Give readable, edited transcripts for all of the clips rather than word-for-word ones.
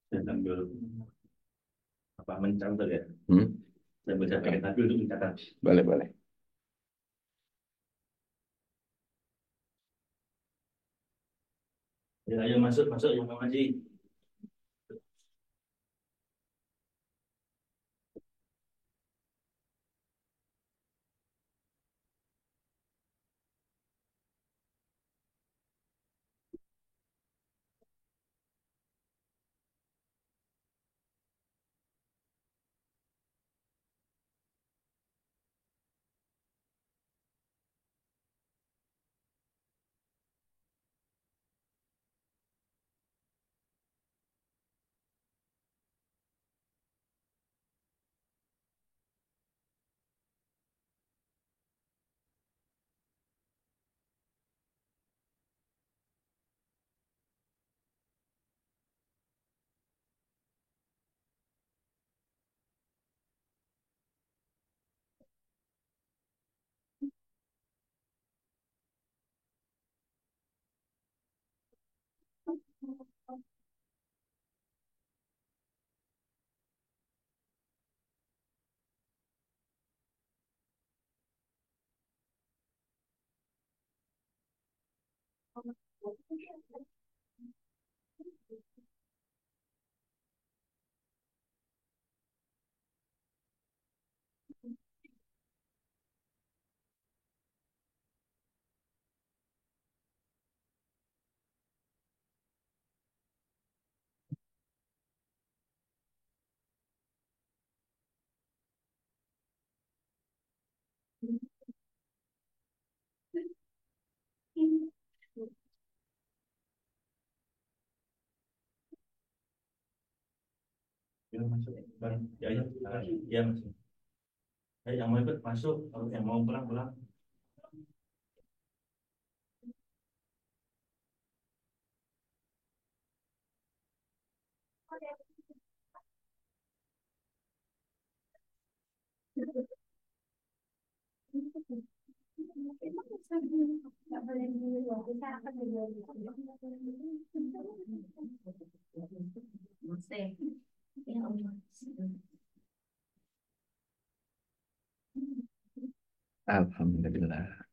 Saya sambil apa mencatat ya. Hmm? Saya baca pakai tabel untuk mencatat. Boleh, boleh. Ya, ayo masuk masuk yang mau ngaji. Ya masuk. Bang. Ya ya. Ya masuk. Yang mau ikut masuk, kalau yang mau pulang pulang. Alhamdulillah.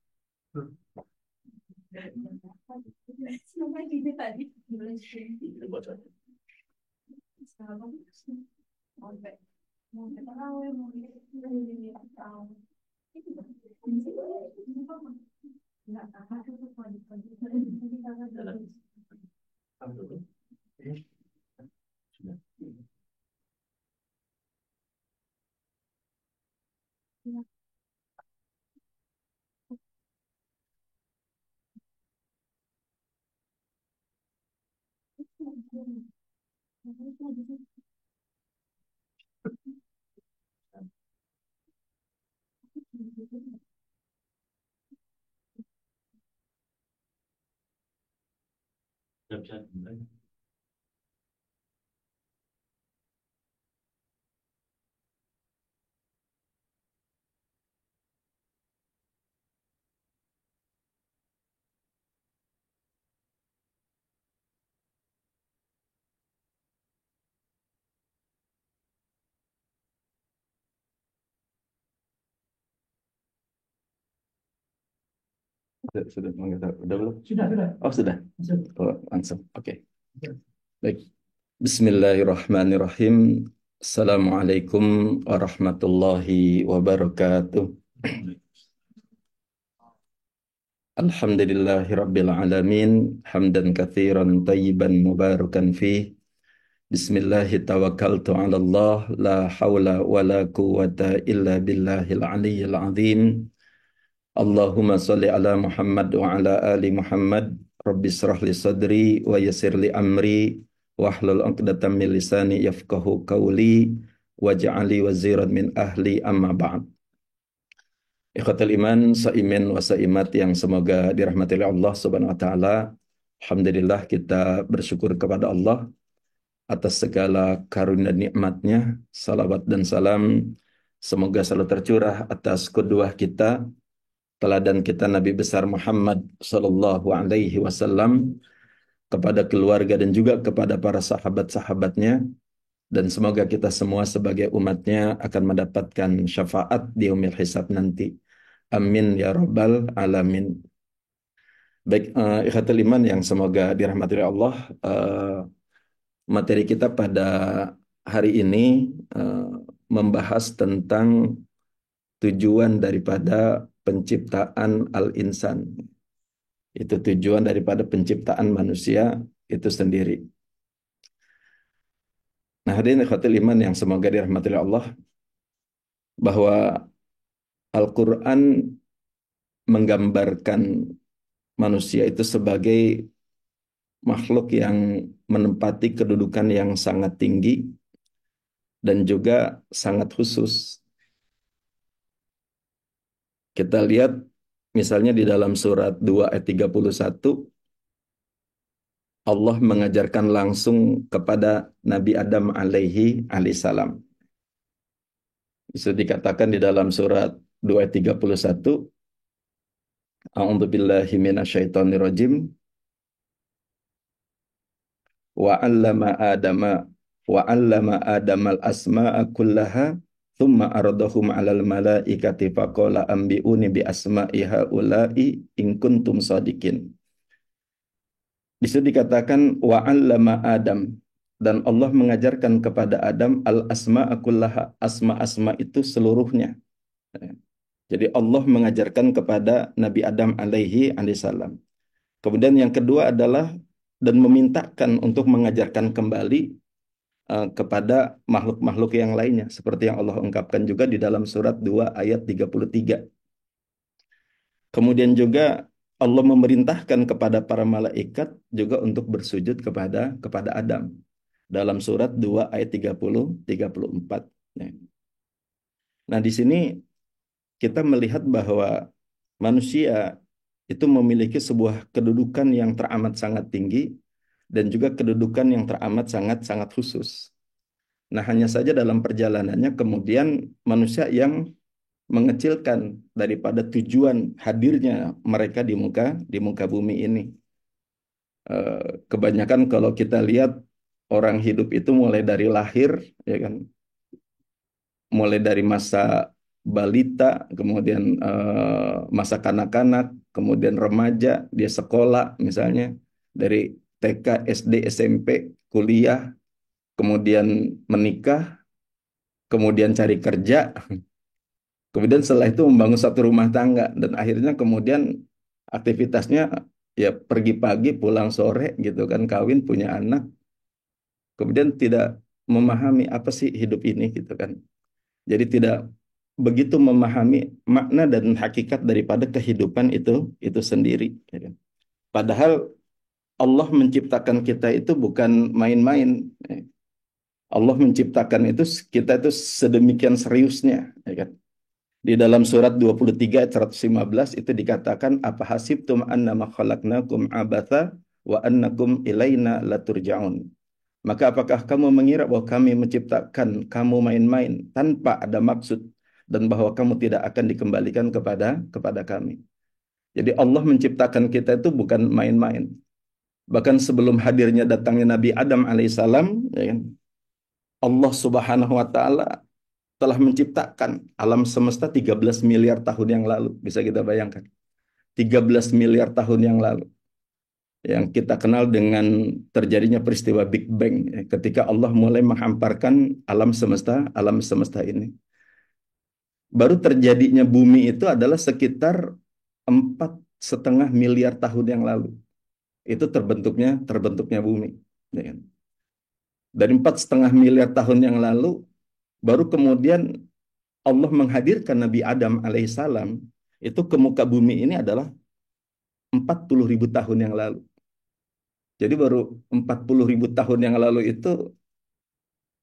Sudah bisa dimulai. Sudah, udah belum? Sudah, sudah. Oh, sudah. Masuk. Oh, langsung. Oke. Baik. Bismillahirrahmanirrahim. Assalamualaikum warahmatullahi wabarakatuh. Alhamdulillahi rabbil alamin. Hamdan katsiran tayyiban mubarakan fih. Bismillahi tawakkaltu ala Allah. La hawla wa la quwata illa billahil aliyyil azim. Allahumma salli ala Muhammad wa ala ali Muhammad. Rabbi israh li sadri wa yassir li amri wahlul 'uqdatam min lisani yafqahu qawli waj'ali waziran min ahli amma ba'd. Ikhwatul iman, saimin wa saimat yang semoga dirahmati oleh Allah Subhanahu wa taala. Alhamdulillah kita bersyukur kepada Allah atas segala karunia nikmatnya. Salawat dan salam semoga selalu tercurah atas qudwah kita, teladan kita Nabi besar Muhammad sallallahu alaihi wasallam, kepada keluarga dan juga kepada para sahabat-sahabatnya, dan semoga kita semua sebagai umatnya akan mendapatkan syafaat di yaumil hisab nanti. Amin ya rabbal alamin. Baik, ikhwatul iman yang semoga dirahmati oleh Allah, materi kita pada hari ini eh, membahas tentang tujuan daripada penciptaan al-insan. Itu tujuan daripada penciptaan manusia itu sendiri. Nah, hadirin ikhwatul iman yang semoga dirahmati oleh Allah, bahwa Al-Quran menggambarkan manusia itu sebagai makhluk yang menempati kedudukan yang sangat tinggi dan juga sangat khusus. Kita lihat misalnya di dalam surat 2 ayat 31, Allah mengajarkan langsung kepada Nabi Adam alaihissalam. Bisa dikatakan di dalam surat 2 ayat 31, A'udzu billahi minasyaitonir rajim. Wa 'allama Adamal asma'a kullaha thumma aradahum 'alal malaikati faqala ambi'uni bi asma'i haula'i in kuntum shadiqin. Di situ dikatakan wa 'allama Adam, dan Allah mengajarkan kepada Adam al asma'a kullaha, asma-asma itu seluruhnya. Jadi Allah mengajarkan kepada Nabi Adam alaihissalam. Kemudian yang kedua adalah dan memintakan untuk mengajarkan kembali kepada makhluk-makhluk yang lainnya, seperti yang Allah ungkapkan juga di dalam surat 2 ayat 33. Kemudian juga Allah memerintahkan kepada para malaikat juga untuk bersujud kepada Adam dalam surat 2 ayat 34. Nah, di sini kita melihat bahwa manusia itu memiliki sebuah kedudukan yang teramat sangat tinggi dan juga kedudukan yang teramat sangat khusus. Nah, hanya saja dalam perjalanannya kemudian manusia yang mengecilkan daripada tujuan hadirnya mereka di muka bumi ini. Kebanyakan kalau kita lihat orang hidup itu mulai dari lahir, ya kan, mulai dari masa balita, kemudian masa kanak-kanak, kemudian remaja, dia sekolah misalnya dari TK, SD, SMP, kuliah, kemudian menikah, kemudian cari kerja, kemudian setelah itu membangun satu rumah tangga, dan akhirnya kemudian aktivitasnya ya pergi pagi, pulang sore gitu kan, kawin, punya anak, kemudian tidak memahami apa sih hidup ini gitu kan. Jadi tidak begitu memahami makna dan hakikat daripada kehidupan itu sendiri. Ya kan? Padahal Allah menciptakan kita itu bukan main-main. Allah menciptakan itu kita itu sedemikian seriusnya. Ya kan? Di dalam surat 23 ayat 115 itu dikatakan apa hasibtum annama khalaqnakum abatha wa annakum ilaina laturja'un. Maka apakah kamu mengira bahwa kami menciptakan kamu main-main tanpa ada maksud dan bahwa kamu tidak akan dikembalikan kepada kami. Jadi Allah menciptakan kita itu bukan main-main. Bahkan sebelum hadirnya datangnya Nabi Adam alaihissalam, ya kan, Allah Subhanahu wa taala telah menciptakan alam semesta 13 miliar tahun yang lalu. Bisa kita bayangkan. 13 miliar tahun yang lalu. Yang kita kenal dengan terjadinya peristiwa Big Bang, ya, ketika Allah mulai menghamparkan alam semesta ini. Baru terjadinya bumi itu adalah sekitar 4,5 miliar tahun yang lalu. Itu terbentuknya bumi. Ya kan? Dari 4,5 miliar tahun yang lalu, baru kemudian Allah menghadirkan Nabi Adam alaihissalam itu ke muka bumi ini adalah 40.000 tahun yang lalu. Jadi baru 40.000 tahun yang lalu itu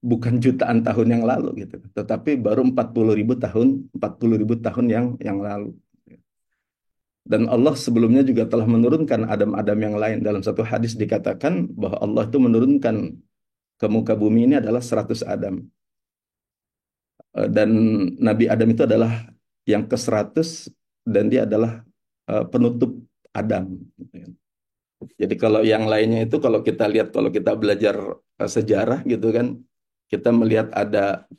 bukan jutaan tahun yang lalu gitu, tetapi baru 40.000 tahun yang lalu. Dan Allah sebelumnya juga telah menurunkan Adam-Adam yang lain. Dalam satu hadis dikatakan bahwa Allah itu menurunkan ke muka bumi ini adalah 100 Adam. Dan Nabi Adam itu adalah yang ke-100 dan dia adalah penutup Adam. Jadi kalau yang lainnya itu kalau kita lihat, kalau kita belajar sejarah gitu kan, kita melihat ada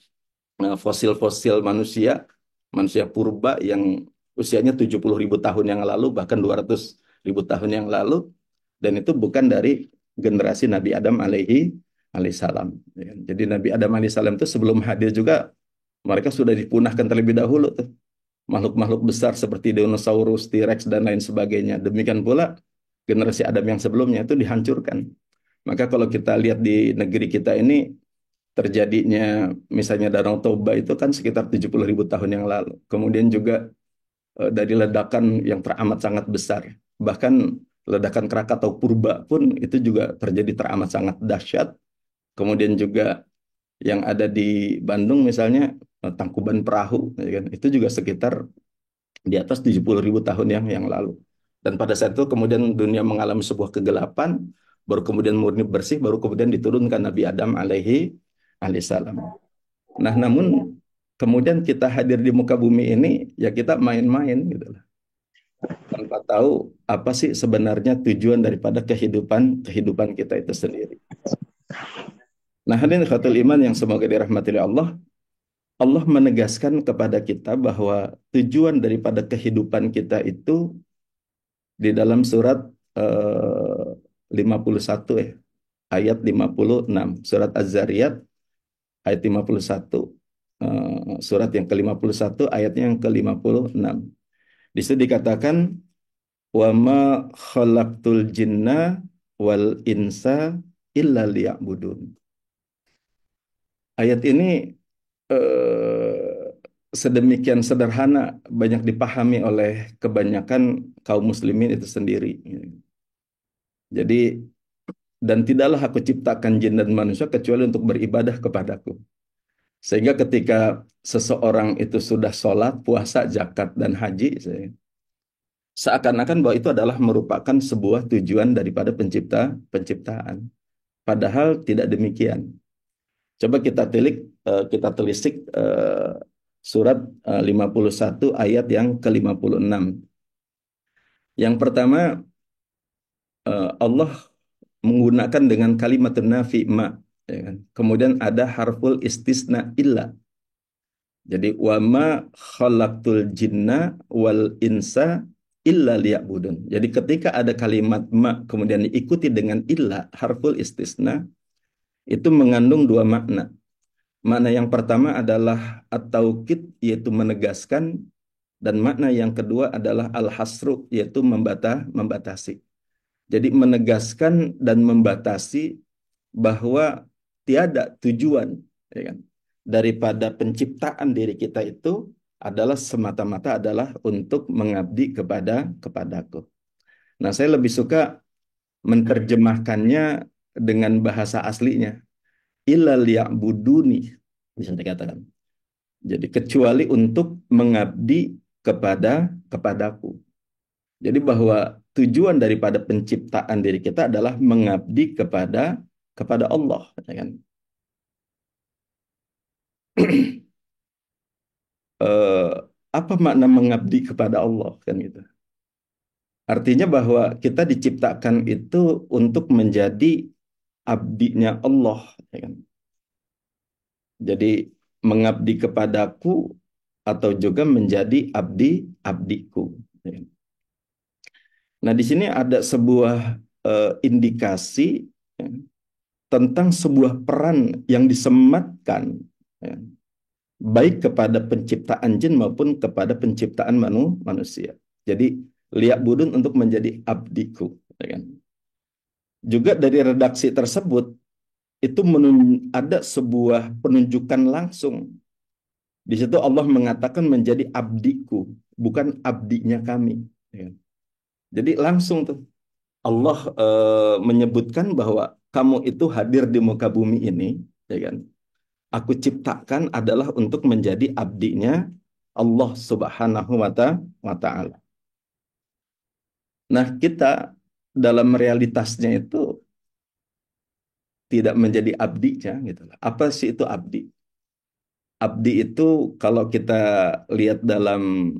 fosil-fosil manusia, manusia purba yang usianya 70.000 tahun yang lalu, bahkan 200.000 tahun yang lalu, dan itu bukan dari generasi Nabi Adam alaihissalam. Ya kan. Jadi Nabi Adam alaihissalam itu sebelum hadir juga mereka sudah dipunahkan terlebih dahulu tuh. Makhluk-makhluk besar seperti dinosaurus, T-Rex, dan lain sebagainya. Demikian pula generasi Adam yang sebelumnya itu dihancurkan. Maka kalau kita lihat di negeri kita ini, terjadinya misalnya Danau Toba itu kan sekitar 70.000 tahun yang lalu. Kemudian juga dari ledakan yang teramat sangat besar. Bahkan ledakan Krakatau Purba pun itu juga terjadi teramat sangat dahsyat. Kemudian juga yang ada di Bandung misalnya Tangkuban Perahu, ya kan, itu juga sekitar di atas 70.000 tahun yang lalu. Dan pada saat itu kemudian dunia mengalami sebuah kegelapan, baru kemudian murni bersih, baru kemudian diturunkan Nabi Adam alaihissalam. Nah, namun kemudian kita hadir di muka bumi ini, ya kita main-main gitu lah. Tanpa tahu apa sih sebenarnya tujuan daripada kehidupan kehidupan kita itu sendiri. Nah, hadirin khatul iman yang semoga dirahmati oleh Allah, Allah menegaskan kepada kita bahwa tujuan daripada kehidupan kita itu di dalam surat eh, 51 ya, ayat 56, surat Az-Zariyat ayat 51, surat yang ke-51 ayatnya yang ke-56. Di situ dikatakan wa ma khalaqtul jinna wal insa illa liya'budun. Ayat ini sedemikian sederhana, banyak dipahami oleh kebanyakan kaum muslimin itu sendiri. Jadi, dan tidaklah aku ciptakan jin dan manusia kecuali untuk beribadah kepadaku. Sehingga ketika seseorang itu sudah sholat, puasa, zakat, dan haji, seakan-akan bahwa itu adalah merupakan sebuah tujuan daripada penciptaan. Padahal tidak demikian. Coba kita telisik surat 51 ayat yang ke-56. Yang pertama, Allah menggunakan dengan kalimat nafi ma, ya kan? Kemudian ada harful istisna illa. Jadi wa ma khalaqtul jinna wal insa illa liya'budun. Jadi ketika ada kalimat ma kemudian diikuti dengan illa harful istisna, itu mengandung dua makna. Makna yang pertama adalah at-taukid, yaitu menegaskan, dan makna yang kedua adalah al-hasru, yaitu membatasi. Jadi menegaskan dan membatasi bahwa tiada tujuan, ya kan, daripada penciptaan diri kita itu adalah semata-mata adalah untuk mengabdi kepadaku. Nah, saya lebih suka menerjemahkannya dengan bahasa aslinya. Illa liya'buduni, bisa dikatakan. Jadi kecuali untuk mengabdi kepadaku. Jadi bahwa tujuan daripada penciptaan diri kita adalah mengabdi kepada Allah, ya kan? Eh, apa makna mengabdi kepada Allah kan gitu? Artinya bahwa kita diciptakan itu untuk menjadi abdinya Allah, ya kan? Jadi mengabdi kepadaku atau juga menjadi abdiku. Ya kan? Nah, di sini ada sebuah indikasi, ya, tentang sebuah peran yang disematkan, ya, baik kepada penciptaan jin maupun kepada penciptaan manusia. Jadi liak budun untuk menjadi abdiku. Ya kan? Juga dari redaksi tersebut itu ada sebuah penunjukan langsung. Di situ Allah mengatakan menjadi abdiku, bukan abdinya kami. Ya kan? Jadi langsung tuh Allah menyebutkan bahwa kamu itu hadir di muka bumi ini, ya kan? Aku ciptakan adalah untuk menjadi abdinya Allah Subhanahu wa Ta'ala. Nah, kita dalam realitasnya itu tidak menjadi abdinya gitu. Apa sih itu abdi? Abdi itu kalau kita lihat dalam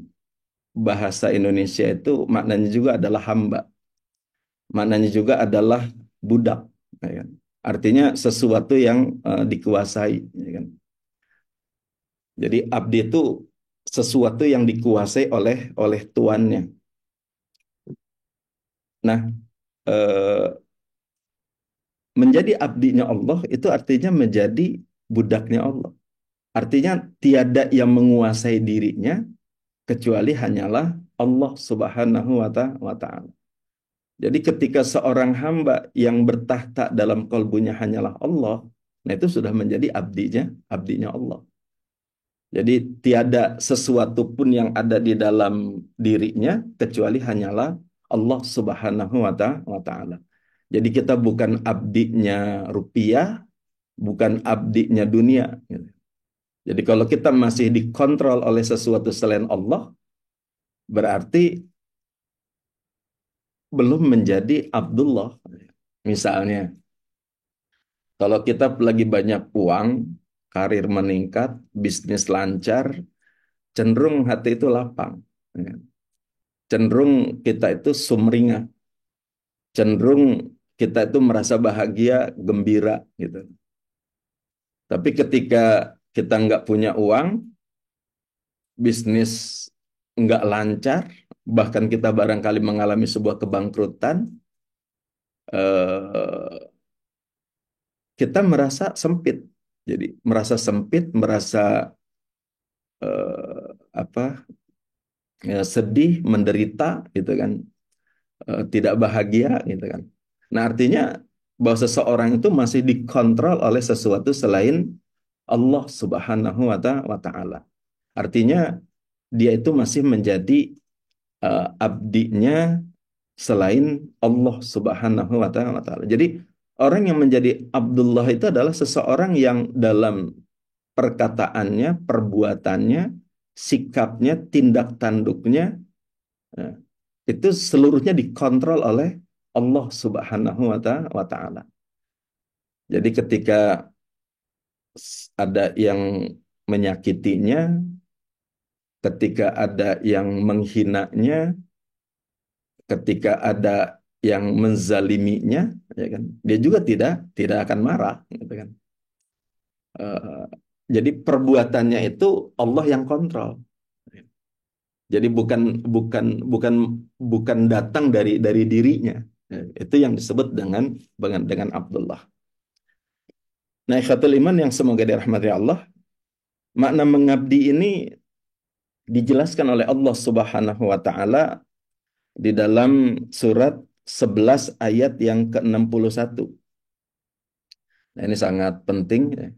bahasa Indonesia itu maknanya juga adalah hamba. maknanya juga adalah budak, ya kan? Artinya sesuatu yang dikuasai, ya kan? Jadi abdi itu sesuatu yang dikuasai oleh tuannya. Nah, eh, menjadi abdinya Allah itu artinya menjadi budaknya Allah. Artinya tiada yang menguasai dirinya kecuali hanyalah Allah Subhanahu wa Ta'ala. Jadi ketika seorang hamba yang bertahta dalam kalbunya hanyalah Allah, nah itu sudah menjadi abdinya Allah. Jadi tiada sesuatu pun yang ada di dalam dirinya kecuali hanyalah Allah Subhanahu wa Ta'ala. Jadi kita bukan abdinya rupiah, bukan abdinya dunia, gitu. Jadi kalau kita masih dikontrol oleh sesuatu selain Allah, berarti belum menjadi Abdullah. Misalnya, kalau kita lagi banyak uang, karir meningkat, bisnis lancar, cenderung hati itu lapang, ya. Cenderung kita itu sumringah, cenderung kita itu merasa bahagia, gembira, gitu. Tapi ketika kita nggak punya uang, bisnis nggak lancar, bahkan kita barangkali mengalami sebuah kebangkrutan, eh, kita merasa sempit. Jadi merasa sempit, merasa apa, ya, sedih, menderita, gitu kan, tidak bahagia, gitu kan. Nah artinya bahwa seseorang itu masih dikontrol oleh sesuatu selain Allah Subhanahu wa Ta'ala. Artinya dia itu masih menjadi abdinya selain Allah Subhanahu wa Ta'ala. Jadi orang yang menjadi Abdullah itu adalah seseorang yang dalam perkataannya, perbuatannya, sikapnya, tindak tanduknya, eh, itu seluruhnya dikontrol oleh Allah Subhanahu wa Ta'ala. Jadi ketika ada yang menyakitinya, ketika ada yang menghinanya, ketika ada yang menzaliminya, ya kan, dia juga tidak akan marah, gitu kan. Eh, jadi perbuatannya itu Allah yang kontrol. Jadi bukan bukan bukan bukan datang dari dirinya. Itu yang disebut dengan Abdullah. Nah, ikhwatul iman yang semoga dirahmati Allah, makna mengabdi ini dijelaskan oleh Allah Subhanahu wa taala di dalam surat 11 ayat yang ke-61. Nah, ini sangat penting, ya,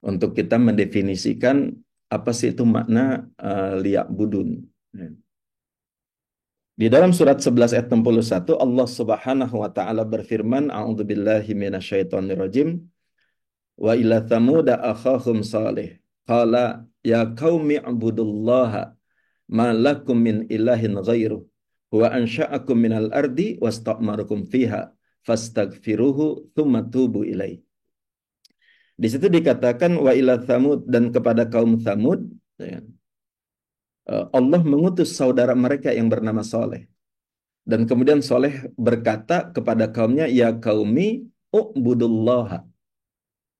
untuk kita mendefinisikan apa sih itu makna liyak budun. Ya. Di dalam surat 11 ayat 61 Allah Subhanahu wa taala berfirman, a'udzubillahi minasyaitonirrajim, wa ila thamud akhahum salih qala ya qaumi ibudullaha ma lakum min ilahin ghairuh wa ansha'akum minal ardi wasta'marukum fiha fastaghfiruhu tsumma tubu ilaih. Di situ dikatakan wa ila thamud, dan kepada kaum Thamud, ya, Allah mengutus saudara mereka yang bernama Saleh. Dan kemudian Soleh berkata kepada kaumnya, ya kaumi u'budullaha.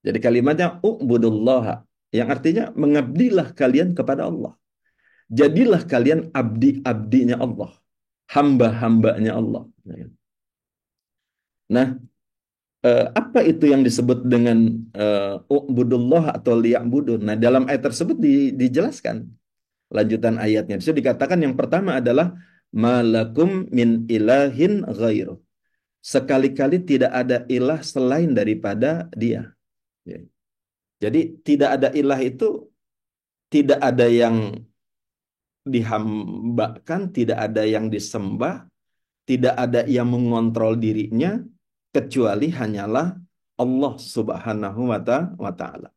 Jadi kalimatnya u'budullaha, yang artinya mengabdilah kalian kepada Allah. Jadilah kalian abdi-abdinya Allah, hamba-hambanya Allah. Nah, apa itu yang disebut dengan u'budullah atau liya'budun? Nah, dalam ayat tersebut dijelaskan lanjutan ayatnya. Itu dikatakan yang pertama adalah malakum min ilahin ghairu. Sekali-kali tidak ada ilah selain daripada dia. Ya. Jadi tidak ada ilah itu tidak ada yang dihambakan, tidak ada yang disembah, tidak ada yang mengontrol dirinya, kecuali hanyalah Allah Subhanahu wa Ta'ala.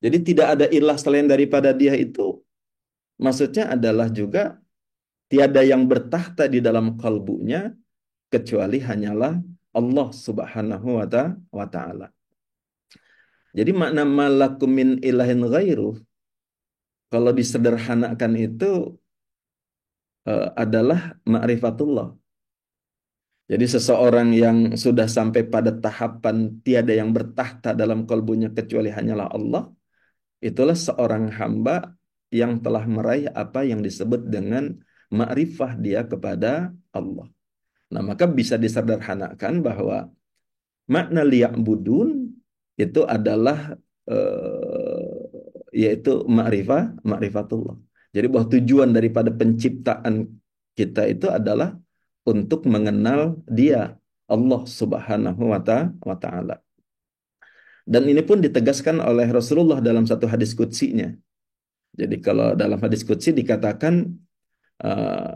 Jadi tidak ada ilah selain daripada dia itu maksudnya adalah juga tiada yang bertahta di dalam kalbunya kecuali hanyalah Allah Subhanahu wa Ta'ala. Jadi makna malakum min ilahin ghairu kalau disederhanakan itu adalah ma'rifatullah. Jadi seseorang yang sudah sampai pada tahapan tiada yang bertahta dalam kalbunya kecuali hanyalah Allah, itulah seorang hamba yang telah meraih apa yang disebut dengan ma'rifah dia kepada Allah. Nah, maka bisa disederhanakan bahwa makna liya'budun itu adalah yaitu ma'rifatullah. Jadi bahwa tujuan daripada penciptaan kita itu adalah untuk mengenal Dia, Allah Subhanahu wa taala. Dan ini pun ditegaskan oleh Rasulullah dalam satu hadis qudsinya. Jadi kalau dalam hadis qudsi dikatakan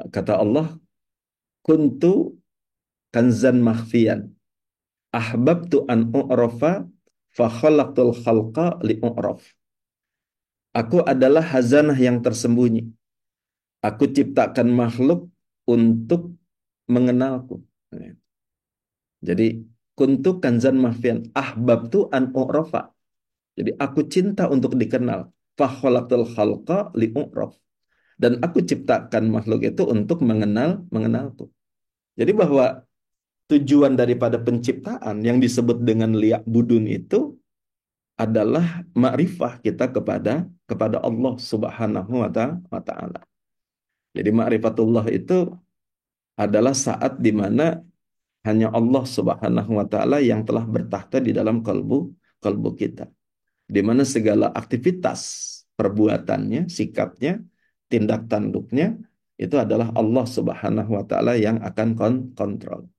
kata Allah, kuntu kanzan makhfiyan ahbabtu an u'rafa fa khalaqtul khalqa li u'raf. Aku adalah hazanah yang tersembunyi. Aku ciptakan makhluk untuk mengenalku. Jadi kuntu kanzan mahfian ahbabtu an u'rafa. Jadi aku cinta untuk dikenal. Fa khalaqtul khalqa li u'raf. Dan aku ciptakan makhluk itu untuk mengenalku. Jadi bahwa tujuan daripada penciptaan yang disebut dengan liak budun itu adalah makrifah kita kepada Allah Subhanahu wa taala. Jadi ma'rifatullah itu adalah saat di mana hanya Allah Subhanahu wa taala yang telah bertahta di dalam kalbu kita. Di mana segala aktivitas perbuatannya, sikapnya, tindak tanduknya itu adalah Allah Subhanahu wa taala yang akan kontrol.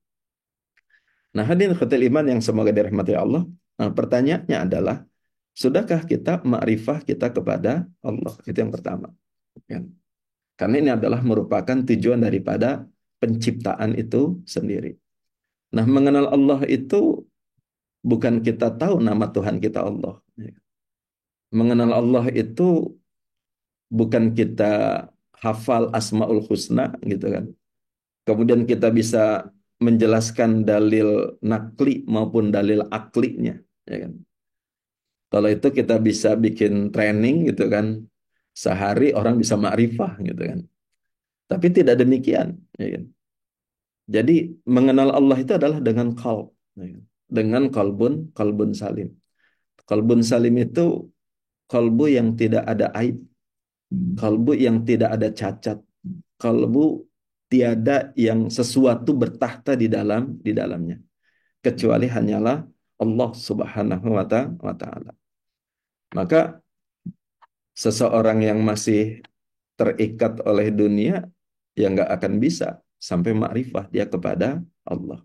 Nah, hadirin khotil iman yang semoga dirahmati Allah, nah, pertanyaannya adalah sudahkah kita makrifah kita kepada Allah? Itu yang pertama. Kan? Karena ini adalah merupakan tujuan daripada penciptaan itu sendiri. Nah, mengenal Allah itu bukan kita tahu nama Tuhan kita Allah. Mengenal Allah itu bukan kita hafal Asmaul Husna gitu kan. Kemudian kita bisa menjelaskan dalil nakli maupun dalil aklinya, ya kan. Kalau itu kita bisa bikin training gitu kan. Sehari orang bisa makrifah gitu kan. Tapi tidak demikian, ya kan. Jadi mengenal Allah itu adalah dengan qalb, ya kan? Dengan kalbun salim. Kalbun salim itu kalbu yang tidak ada aib, kalbu yang tidak ada cacat, kalbu tiada yang sesuatu bertahta di dalamnya kecuali hanyalah Allah Subhanahu wa taala. Maka seseorang yang masih terikat oleh dunia ya nggak akan bisa sampai makrifah dia kepada Allah.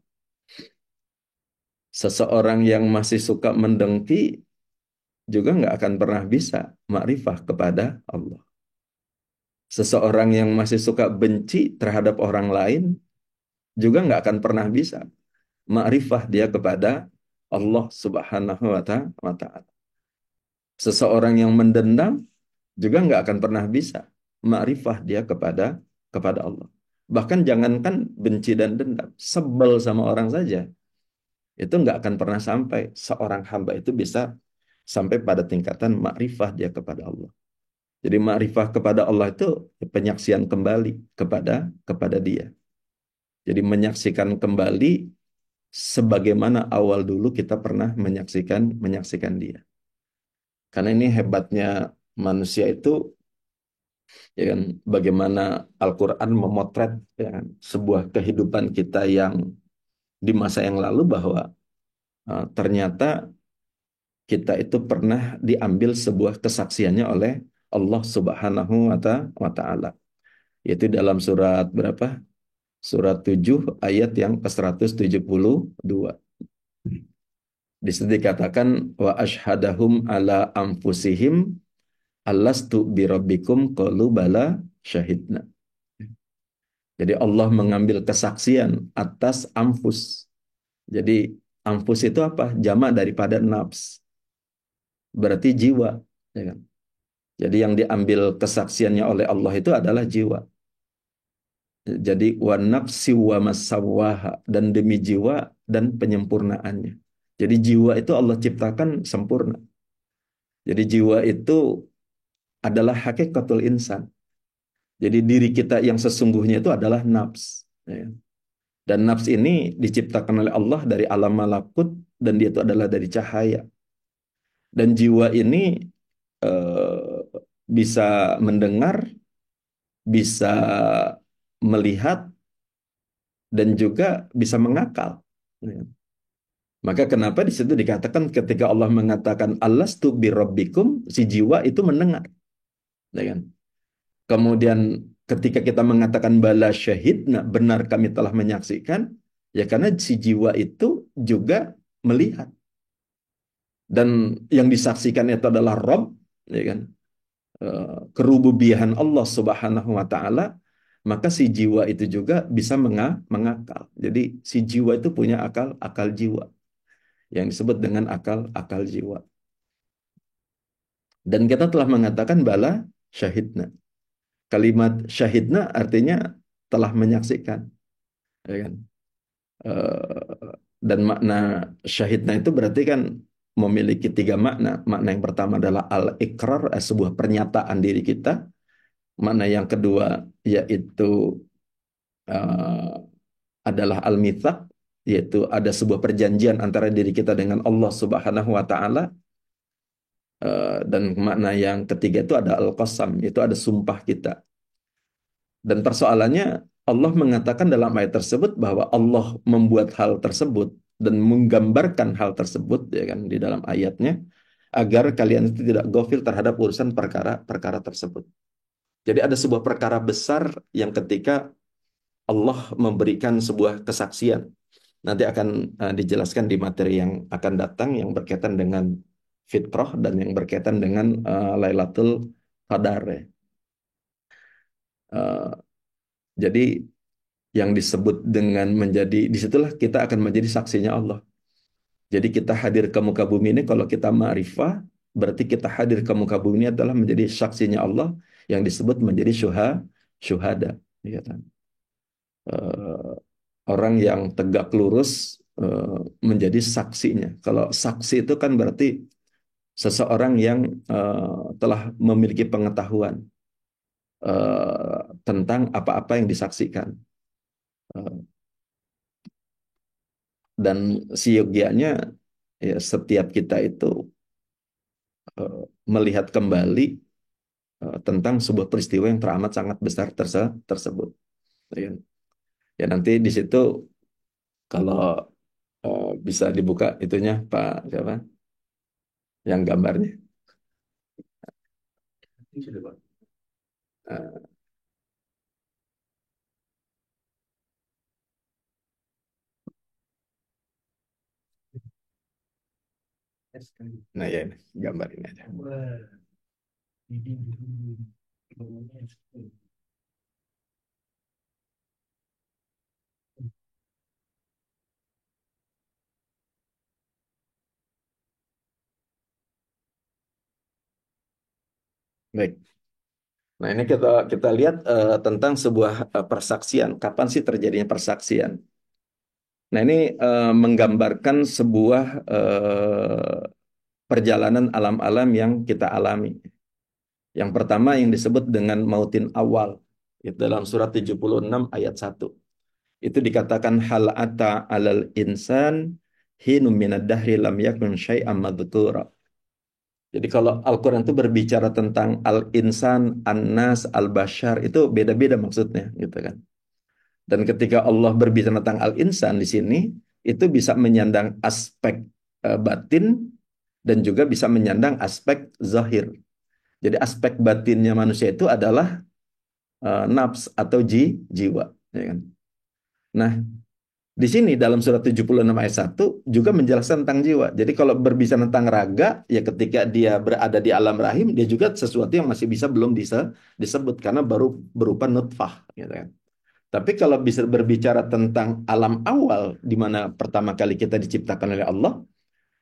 Seseorang yang masih suka mendengki juga nggak akan pernah bisa makrifah kepada Allah. Seseorang yang masih suka benci terhadap orang lain juga nggak akan pernah bisa makrifah dia kepada Allah Subhanahu wa taala. Seseorang yang mendendam juga nggak akan pernah bisa makrifah dia kepada Allah. Bahkan jangankan benci dan dendam, sebel sama orang saja, itu nggak akan pernah sampai seorang hamba itu bisa sampai pada tingkatan makrifah dia kepada Allah. Jadi makrifah kepada Allah itu penyaksian kembali kepada Dia. Jadi menyaksikan kembali sebagaimana awal dulu kita pernah menyaksikan Dia. Karena ini hebatnya manusia itu, ya kan, bagaimana Al-Quran memotret, ya kan, sebuah kehidupan kita yang di masa yang lalu bahwa ternyata kita itu pernah diambil sebuah kesaksiannya oleh Allah Subhanahu wa taala. Yaitu dalam surat berapa? Surat 7 ayat yang ke-172. Di situ dikatakan wa ashhadahum ala anfusihim alastu birabbikum qalu bala syahidna. Jadi Allah mengambil kesaksian atas anfus. Jadi anfus itu apa? Jamak daripada nafs. Berarti jiwa, ya kan? Jadi yang diambil kesaksiannya oleh Allah itu adalah jiwa. Jadi wa nafsi wa masawwaha, dan demi jiwa dan penyempurnaannya. Jadi jiwa itu Allah ciptakan sempurna. Jadi jiwa itu adalah hakikatul insan. Jadi diri kita yang sesungguhnya itu adalah nafs, ya. Dan nafs ini diciptakan oleh Allah dari alam malakut dan dia itu adalah dari cahaya. Dan jiwa ini eh, bisa mendengar, bisa melihat, dan juga bisa mengakal. Ya. Maka kenapa di situ dikatakan ketika Allah mengatakan alastu birabbikum, si jiwa itu mendengar, ya kan? Kemudian ketika kita mengatakan bala syahidna, benar kami telah menyaksikan, ya karena si jiwa itu juga melihat. Dan yang disaksikan itu adalah Rabb, ya kan? Kerububiahan Allah Subhanahu wa taala, maka si jiwa itu juga bisa mengakal. Jadi si jiwa itu punya akal jiwa yang disebut dengan akal jiwa. Dan kita telah mengatakan bala syahidna. Kalimat syahidna artinya telah menyaksikan, ya kan? Dan makna syahidna itu berarti kan memiliki tiga makna. Makna yang pertama adalah al-iqrar, sebuah pernyataan diri kita. Makna yang kedua yaitu eh, adalah al-mitsaq, yaitu ada sebuah perjanjian antara diri kita dengan Allah Subhanahu wa taala. Dan makna yang ketiga itu ada al-qasam, yaitu ada sumpah kita. Dan persoalannya Allah mengatakan dalam ayat tersebut bahwa Allah membuat hal tersebut dan menggambarkan hal tersebut, ya kan, di dalam ayatnya agar kalian itu tidak gofil terhadap urusan perkara-perkara tersebut. Jadi ada sebuah perkara besar yang ketika Allah memberikan sebuah kesaksian. Nanti akan dijelaskan di materi yang akan datang yang berkaitan dengan fitrah dan yang berkaitan dengan Lailatul Qadar, ya. Eh, jadi yang disebut dengan menjadi, disitulah kita akan menjadi saksinya Allah. Jadi kita hadir ke muka bumi ini, kalau kita ma'rifah, berarti kita hadir ke muka bumi ini adalah menjadi saksinya Allah yang disebut menjadi syuhada. Ya kan? Eh, Orang yang tegak lurus menjadi saksinya. Kalau saksi itu kan berarti seseorang yang telah memiliki pengetahuan tentang apa-apa yang disaksikan. Eh, dan siogianya ya setiap kita itu eh, melihat kembali tentang sebuah peristiwa yang teramat sangat besar tersebut. Ya, ya nanti di situ kalau bisa dibuka itunya Pak siapa yang gambarnya. Ini sudah Pak. Eh, Sekali. Nah ya ini gambar ini aja. Wah, ini logonya sekali. Baik. Nah ini kita kita lihat tentang sebuah persaksian. Kapan sih terjadinya persaksian? Nah ini menggambarkan sebuah perjalanan alam-alam yang kita alami. Yang pertama yang disebut dengan mautin awal. Itu dalam surat 76 ayat 1. Itu dikatakan hal ata alal insan hinu minad dahri lam yakun syai'am madhkura. Jadi kalau Al-Quran itu berbicara tentang al-insan, an-nas, al-bashar, itu beda-beda maksudnya, gitu kan. Dan ketika Allah berbicara tentang al-insan di sini, itu bisa menyandang aspek batin dan juga bisa menyandang aspek zahir. Jadi aspek batinnya manusia itu adalah nafs atau jiwa, ya kan. Nah, di sini dalam surat 76 ayat 1 juga menjelaskan tentang jiwa. Jadi kalau berbicara tentang raga, ya ketika dia berada di alam rahim, dia juga sesuatu yang masih bisa belum bisa disebut karena baru berupa nutfah, gitu kan. Tapi kalau bisa berbicara tentang alam awal di mana pertama kali kita diciptakan oleh Allah,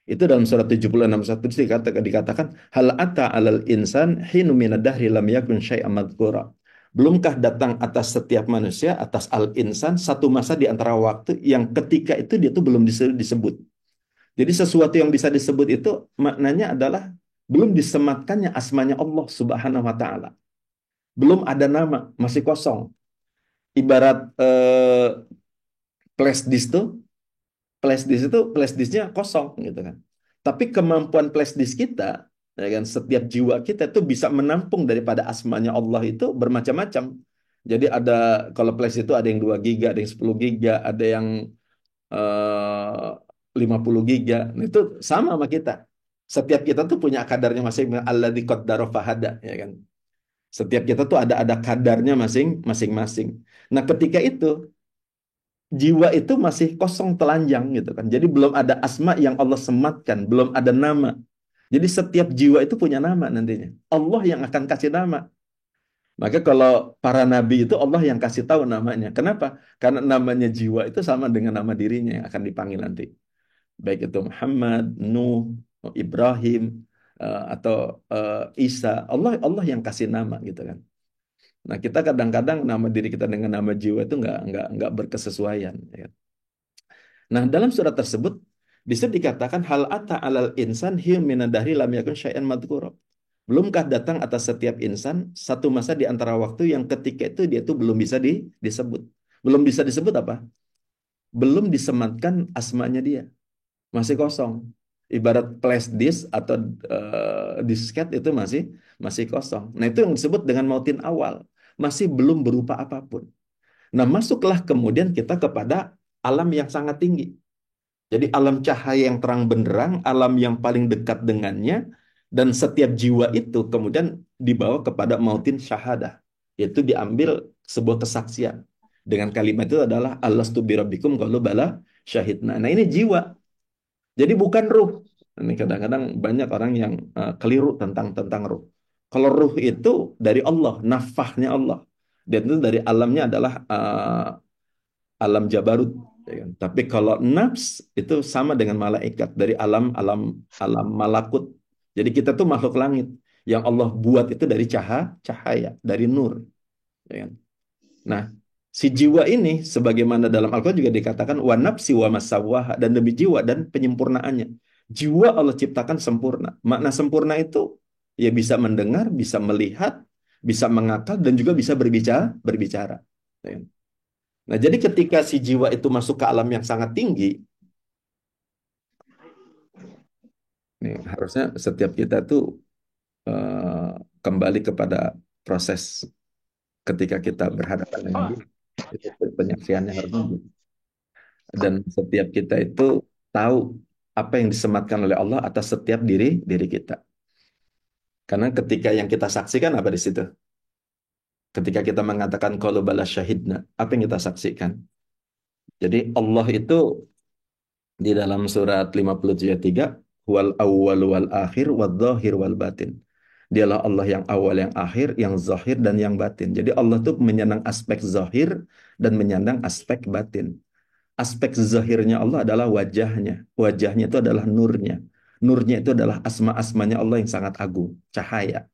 itu dalam surat 76 ayat 1 dikatakan hal ata alal insan hinu minad dahri lam yakun syai'am madhkura. Belumkah datang atas setiap manusia, atas al-insan, satu masa di antara waktu yang ketika itu dia tuh belum disebut. Jadi sesuatu yang bisa disebut itu maknanya adalah belum disematkannya asmanya Allah Subhanahu wa taala. Belum ada nama, masih kosong. Ibarat flash disk tuh, flash disknya kosong gitu kan. Tapi kemampuan flash disk kita, ya kan, setiap jiwa kita itu bisa menampung daripada asmanya Allah itu bermacam-macam. Jadi ada, kalau flash itu ada yang 2 giga, ada yang 10 giga, ada yang 50 giga. Nah, itu sama sama kita. Setiap kita tuh punya kadarnya masing, alladzi qaddara fahada, ya kan. Setiap kita tuh ada kadarnya masing-masing. Nah, ketika itu jiwa itu masih kosong telanjang gitu kan. Jadi belum ada asma yang Allah sematkan, belum ada nama. Jadi setiap jiwa itu punya nama nantinya. Allah yang akan kasih nama. Maka kalau para nabi itu Allah yang kasih tahu namanya. Kenapa? Karena namanya jiwa itu sama dengan nama dirinya yang akan dipanggil nanti. Baik itu Muhammad, Nuh, Ibrahim, atau Isa. Allah yang kasih nama gitu kan. Nah, kita kadang-kadang nama diri kita dengan nama jiwa itu nggak berkesesuaian. Ya kan? Nah, dalam surat tersebut di situ dikatakan hal ata alal insan hiya minadahri lam yakun syai'an madhkura. Belumkah datang atas setiap insan satu masa di antara waktu yang ketika itu dia tuh belum bisa disebut. Belum bisa disebut apa? Belum disematkan asmanya dia. Masih kosong. Ibarat flash disk atau disket itu masih masih kosong. Nah, itu yang disebut dengan mautin awal. Masih belum berupa apapun. Nah, masuklah kemudian kita kepada alam yang sangat tinggi. Jadi alam cahaya yang terang benderang, alam yang paling dekat dengannya, dan setiap jiwa itu kemudian dibawa kepada mautin syahadah. Yaitu diambil sebuah kesaksian. Dengan kalimat itu adalah Alastu birabbikum qalu bala syahidna. Nah, ini jiwa. Jadi bukan ruh. Ini kadang-kadang banyak orang yang keliru tentang ruh. Kalau ruh itu dari Allah, nafahnya Allah. Dan itu dari alamnya adalah alam jabarut, ya kan? Tapi kalau nafs itu sama dengan malaikat dari alam malakut. Jadi kita tuh makhluk langit yang Allah buat itu dari cahaya, dari nur, ya kan? Nah, si jiwa ini sebagaimana dalam Al-Quran juga dikatakan wa nafsi wa masawwaha, dan demi jiwa dan penyempurnaannya. Jiwa Allah ciptakan sempurna. Makna sempurna itu ya bisa mendengar, bisa melihat, bisa mengakal, dan juga bisa berbicara. Ya kan? Nah, jadi ketika si jiwa itu masuk ke alam yang sangat tinggi, nih, harusnya setiap kita tuh eh, kembali kepada proses ketika kita berhadapan dengan dia. Itu penyaksiannya harusnya gitu. Dan setiap kita itu tahu apa yang disematkan oleh Allah atas setiap diri diri kita. Karena ketika yang kita saksikan apa di situ? Ketika kita mengatakan qalu bala syahidna, apa yang kita saksikan? Jadi Allah itu di dalam surat 57 ayat 3, wal awwal wal akhir wal zahir wal batin. Dialah Allah yang awal, yang akhir, yang zahir dan yang batin. Jadi Allah tuh menyandang aspek zahir dan menyandang aspek batin. Aspek zahirnya Allah adalah wajahnya. Wajahnya itu adalah nurnya. Nurnya itu adalah asma-asmanya Allah yang sangat agung, cahaya.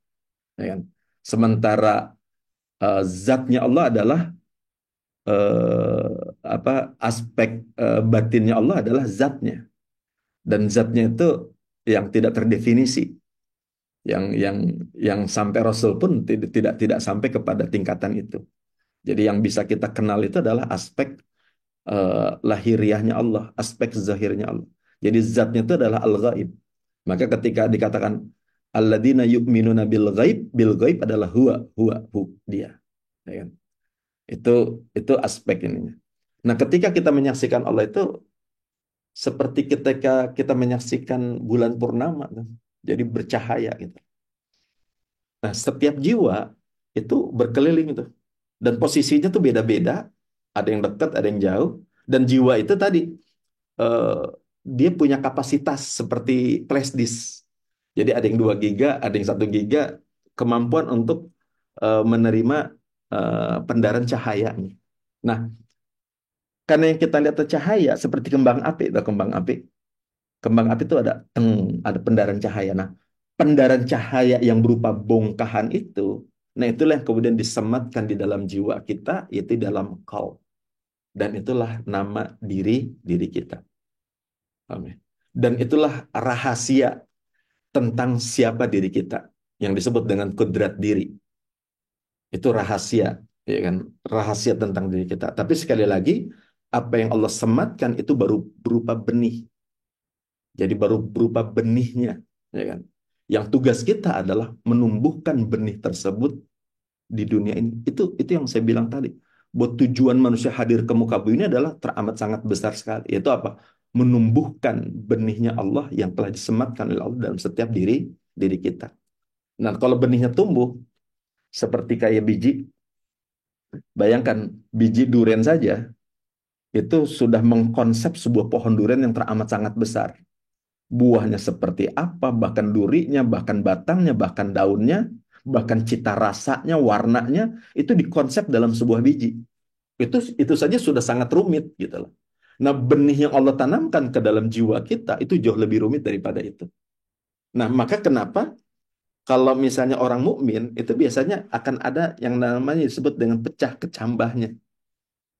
Ya kan? Sementara zatnya Allah adalah eh, apa aspek batinnya Allah adalah zatnya. Dan zatnya itu yang tidak terdefinisi, yang yang sampai Rasul pun tidak sampai kepada tingkatan itu. Jadi yang bisa kita kenal itu adalah aspek lahiriahnya Allah, aspek zahirnya Allah. Jadi zatnya itu adalah al-ghaib. Maka ketika dikatakan alladzina yu'minuna bil ghaib adalah huwa dia. Ya kan? Itu itu aspek ininya. Nah, ketika kita menyaksikan Allah itu seperti ketika kita menyaksikan bulan purnama, kan. Jadi bercahaya gitu. Nah, setiap jiwa itu berkeliling itu. Dan posisinya tuh beda-beda. Ada yang dekat, ada yang jauh. Dan jiwa itu tadi, eh, dia punya kapasitas seperti flash disk. Jadi ada yang 2 giga, ada yang 1 giga, kemampuan untuk menerima pendaran cahayanya. Nah, karena yang kita lihat itu cahaya seperti kembang api, itu kembang api. Kembang api itu ada ada pendaran cahaya. Nah, pendaran cahaya yang berupa bongkahan itu, nah itulah yang kemudian disematkan di dalam jiwa kita, yaitu dalam qalb. Dan itulah nama diri diri kita. Paham ya? Dan itulah rahasia tentang siapa diri kita yang disebut dengan kudrat diri. Itu rahasia, ya kan? Rahasia tentang diri kita. Tapi sekali lagi, Apa yang Allah sematkan itu baru berupa benih. Jadi baru berupa benihnya, ya kan? Yang tugas kita adalah menumbuhkan benih tersebut di dunia ini. Itu yang saya bilang tadi. Buat tujuan manusia hadir ke muka bumi ini adalah teramat sangat besar sekali. Yaitu apa? Menumbuhkan benihnya Allah yang telah disematkan oleh Allah dalam setiap diri diri kita. Nah, kalau benihnya tumbuh seperti kayak biji, bayangkan biji durian saja itu sudah mengkonsep sebuah pohon durian yang teramat sangat besar. Buahnya seperti apa, bahkan durinya, bahkan batangnya, bahkan daunnya, bahkan cita rasanya, warnanya, itu dikonsep dalam sebuah biji. Itu saja sudah sangat rumit gitu loh. Nah, benih yang Allah tanamkan ke dalam jiwa kita itu jauh lebih rumit daripada itu. Nah, maka kenapa kalau misalnya orang mukmin itu biasanya akan ada yang namanya disebut dengan pecah kecambahnya,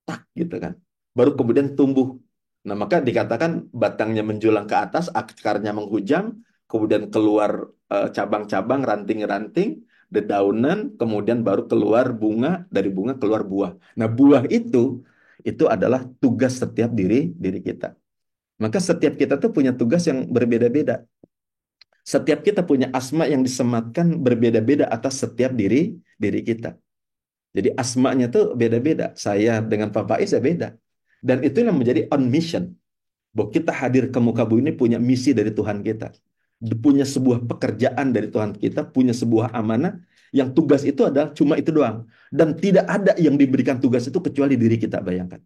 tak gitu kan. Baru kemudian tumbuh. Nah, maka dikatakan batangnya menjulang ke atas, akarnya menghujam, kemudian keluar cabang-cabang, ranting-ranting, dedaunan, kemudian baru keluar bunga, dari bunga keluar buah. Nah, buah itu adalah tugas setiap diri diri kita. Maka setiap kita tuh punya tugas yang berbeda-beda. Setiap kita punya asma yang disematkan berbeda-beda atas setiap diri diri kita. Jadi asmanya tuh beda-beda. Saya dengan Pak Faiz ya beda. Dan itu yang menjadi on mission. Bahwa kita hadir ke muka bumi ini punya misi dari Tuhan kita. Punya sebuah pekerjaan dari Tuhan kita, punya sebuah amanah yang tugas itu adalah cuma itu doang. Dan tidak ada yang diberikan tugas itu kecuali diri kita, bayangkan.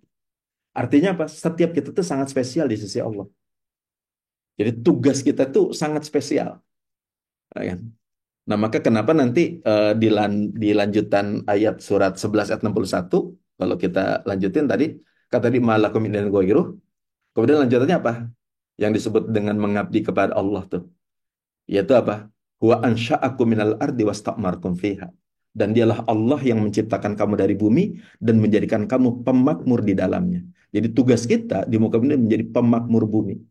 Artinya apa? Setiap kita tuh sangat spesial di sisi Allah. Jadi tugas kita tuh sangat spesial. Ya kan? Nah, maka kenapa nanti di lanjutan ayat surat 11 ayat 61, kalau kita lanjutin tadi, kata di malakum min ghairuh, kemudian lanjutannya apa? Yang disebut dengan mengabdi kepada Allah tuh, yaitu apa? Huwa ansha'akum minal ardi wasta'markum fiha. Dan dialah Allah yang menciptakan kamu dari bumi dan menjadikan kamu pemakmur di dalamnya. Jadi tugas kita di muka bumi menjadi pemakmur bumi.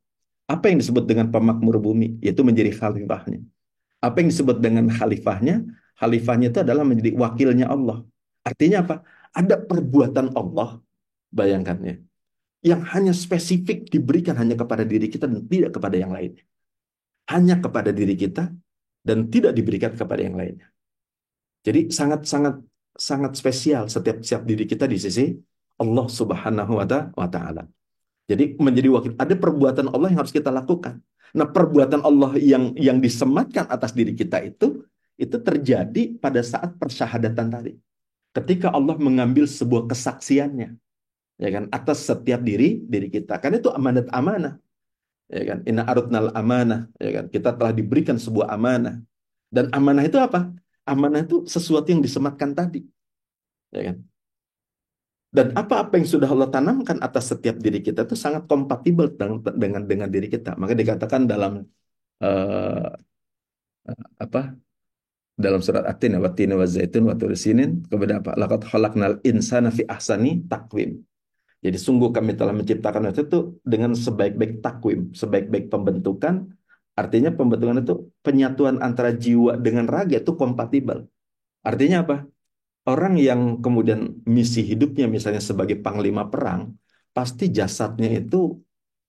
Apa yang disebut dengan pemakmur bumi? Yaitu menjadi khalifahnya. Apa yang disebut dengan khalifahnya? Khalifahnya itu adalah menjadi wakilnya Allah. Artinya apa? Ada perbuatan Allah, bayangkan ya, yang hanya spesifik diberikan hanya kepada diri kita dan tidak kepada yang lainnya. Hanya kepada diri kita dan tidak diberikan kepada yang lainnya. Jadi sangat-sangat sangat spesial setiap setiap diri kita di sisi Allah Subhanahu wa taala. Jadi menjadi wakil, ada perbuatan Allah yang harus kita lakukan. Nah, perbuatan Allah yang disematkan atas diri kita itu terjadi pada saat persyahadatan tadi. Ketika Allah mengambil sebuah kesaksiannya, ya kan, atas setiap diri diri kita. Karena itu amanat-amanah, ya kan. Inna arutnal amanah, ya kan. Kita telah diberikan sebuah amanah. Dan amanah itu apa? Amanah itu sesuatu yang disematkan tadi, ya kan. Dan apa-apa yang sudah Allah tanamkan atas setiap diri kita itu sangat kompatibel dengan diri kita. Maka dikatakan dalam eh, apa? Dalam surat At-Tin, wa tin wa zaitun wa tur sinin, kemudian apa? Laqad khalaqnal insana fi ahsani taqwim. Jadi sungguh kami telah menciptakan manusia itu dengan sebaik-baik takwim, sebaik-baik pembentukan. Artinya pembentukan itu penyatuan antara jiwa dengan raga itu kompatibel. Artinya apa? Orang yang kemudian misi hidupnya misalnya sebagai panglima perang, pasti jasadnya itu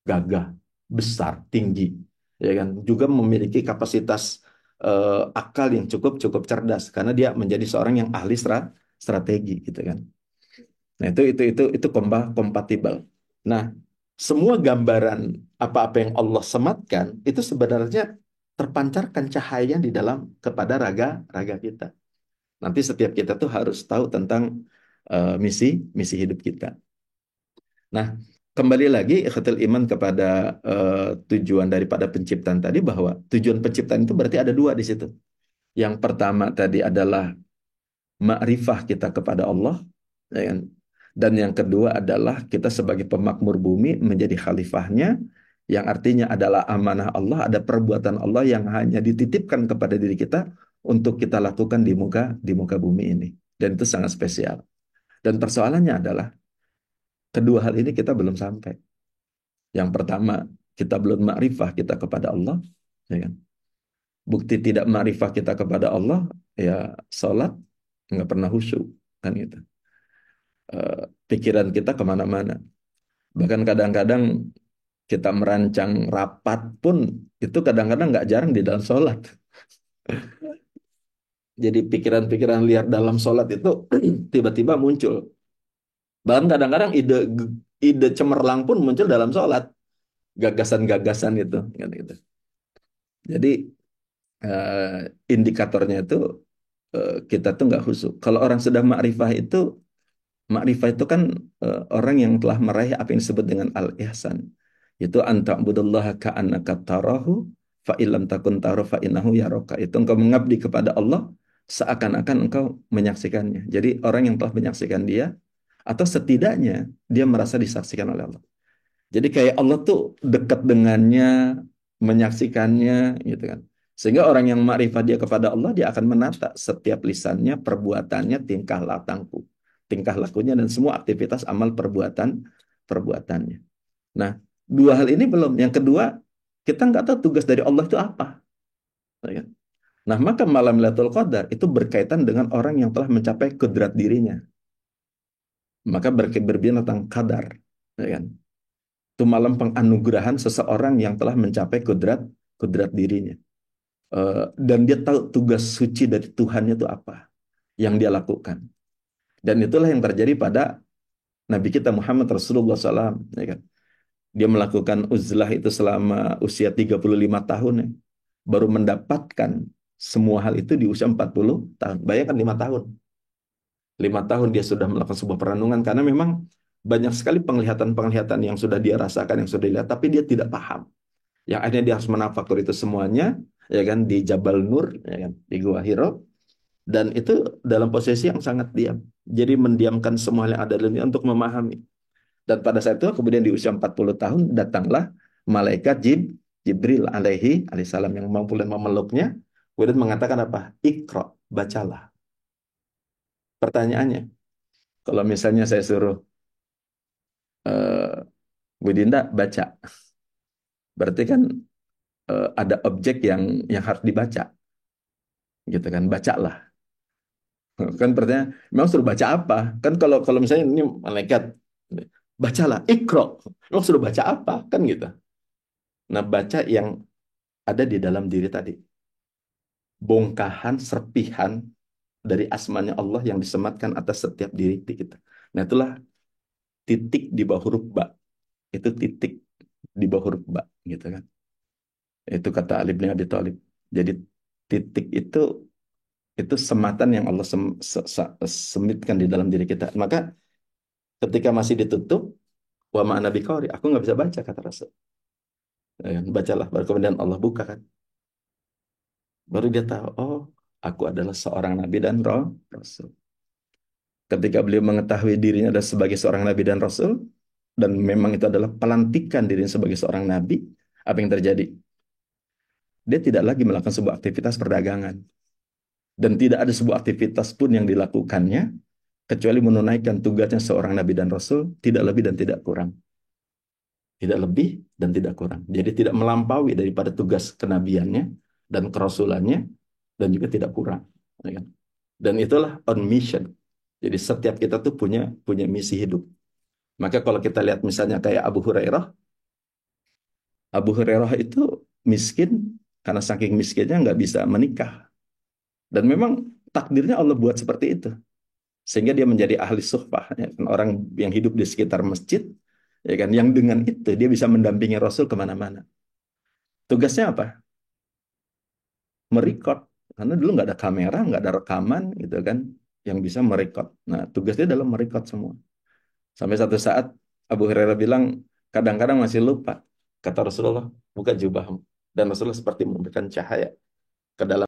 gagah, besar, tinggi, ya kan? Juga memiliki kapasitas akal yang cukup cukup cerdas karena dia menjadi seorang yang ahli strategi, gitu kan? Nah, itu kompatibel. Nah, semua gambaran apa-apa yang Allah sematkan itu sebenarnya terpancarkan cahaya di dalam kepada raga raga kita. Nanti setiap kita tuh harus tahu tentang misi misi hidup kita. Nah, kembali lagi ikhwatul iman kepada tujuan daripada penciptaan tadi, bahwa tujuan penciptaan itu berarti ada dua di situ. Yang pertama tadi adalah ma'rifah kita kepada Allah, ya kan? Dan yang kedua adalah kita sebagai pemakmur bumi menjadi khalifahnya, yang artinya adalah amanah Allah, ada perbuatan Allah yang hanya dititipkan kepada diri kita untuk kita lakukan di muka bumi ini. Dan itu sangat spesial. Dan persoalannya adalah kedua hal ini kita belum sampai. Yang pertama, kita belum ma'rifah kita kepada Allah, ya kan? Bukti tidak ma'rifah kita kepada Allah, ya sholat nggak pernah khusyuk, kan gitu. Pikiran kita kemana-mana. Bahkan kadang-kadang kita merancang rapat pun itu kadang-kadang nggak jarang di dalam sholat. Jadi pikiran-pikiran liar dalam sholat itu tiba-tiba muncul. Bahkan kadang-kadang ide cemerlang pun muncul dalam sholat. Gagasan-gagasan itu. Gitu. Jadi indikatornya itu kita tuh nggak khusyuk. Kalau orang sudah ma'rifah itu kan orang yang telah meraih apa yang disebut dengan al-ihsan. Itu anta'budallaha ka'annaka tarahu fa illam takun tarahu fa innahu yaraka. Itu engkau mengabdi kepada Allah seakan-akan engkau menyaksikannya. Jadi orang yang telah menyaksikan dia atau setidaknya dia merasa disaksikan oleh Allah. Jadi kayak Allah tuh dekat dengannya, menyaksikannya gitu kan. Sehingga orang yang makrifat dia kepada Allah, dia akan menata setiap lisannya, perbuatannya, tingkah lakunya dan semua aktivitas amal perbuatannya. Nah, dua hal ini belum. Yang kedua, kita nggak tahu tugas dari Allah itu apa. Ya kan? Nah, maka malam Lailatul Qadar itu berkaitan dengan orang yang telah mencapai kudrat dirinya. Maka berbicara tentang kadar. Ya kan? Itu malam penganugerahan seseorang yang telah mencapai kudrat dirinya. Dan dia tahu tugas suci dari Tuhannya itu apa yang dia lakukan. Dan itulah yang terjadi pada Nabi kita Muhammad Rasulullah SAW. Ya kan? Dia melakukan uzlah itu selama usia 35 tahun. Ya. Baru mendapatkan semua hal itu di usia 40 tahun. Bayangkan 5 tahun. 5 tahun dia sudah melakukan sebuah perenungan karena memang banyak sekali penglihatan-penglihatan yang sudah dia rasakan, yang sudah dilihat, tapi dia tidak paham. Yang akhirnya dia harus menafakur itu semuanya, ya kan, di Jabal Nur, ya kan, di Gua Hiro, dan itu dalam posisi yang sangat diam. Jadi mendiamkan semua hal yang ada dalam dunia untuk memahami. Dan pada saat itu kemudian di usia 40 tahun datanglah malaikat Jibril alaihissalam yang mampu dan memeluknya, kemudian mengatakan apa? Iqra, bacalah. Pertanyaannya, kalau misalnya saya suruh Bu Dinda baca, berarti kan ada objek yang harus dibaca, gitu kan? Bacalah. Kan pertanyaan, memang suruh baca apa? Kan kalau kalau misalnya ini malaikat, bacalah, Iqra. Memang suruh baca apa? Kan gitu. Nah, baca yang ada di dalam diri tadi. Bongkahan, serpihan dari asmanya Allah yang disematkan atas setiap diri kita. Nah, itulah titik di bawah huruf ba. Itu titik di bawah huruf ba, gitu kan. Itu kata Ali bin Abi Thalib. Jadi titik itu sematan yang Allah semitkan di dalam diri kita. Maka ketika masih ditutup, wa ma'ana biqari, aku nggak bisa baca kata Rasul. Ya kan? Bacalah, baru kemudian Allah buka kan. Baru dia tahu, oh, aku adalah seorang nabi dan rasul. Ketika beliau mengetahui dirinya adalah sebagai seorang nabi dan rasul, dan memang itu adalah pelantikan dirinya sebagai seorang nabi, apa yang terjadi? Dia tidak lagi melakukan sebuah aktivitas perdagangan. Dan tidak ada sebuah aktivitas pun yang dilakukannya, kecuali menunaikan tugasnya seorang nabi dan rasul, tidak lebih dan tidak kurang. Tidak lebih dan tidak kurang. Jadi tidak melampaui daripada tugas kenabiannya dan kerasulannya, dan juga tidak kurang. Ya kan? Dan itulah on mission. Jadi setiap kita tuh punya punya misi hidup. Maka kalau kita lihat misalnya kayak Abu Hurairah itu miskin karena saking miskinnya nggak bisa menikah. Dan memang takdirnya Allah buat seperti itu. Sehingga dia menjadi ahli suhbah, ya kan? Orang yang hidup di sekitar masjid, ya kan? Yang dengan itu dia bisa mendampingi Rasul kemana-mana. Tugasnya apa? Merekod. Karena dulu nggak ada kamera, nggak ada rekaman, gitu kan, yang bisa merekod. Nah, tugasnya dalam merekod semua. Sampai satu saat Abu Hurairah bilang, kadang-kadang masih lupa. Kata Rasulullah, buka jubahmu. Dan Rasulullah seperti memberikan cahaya ke dalam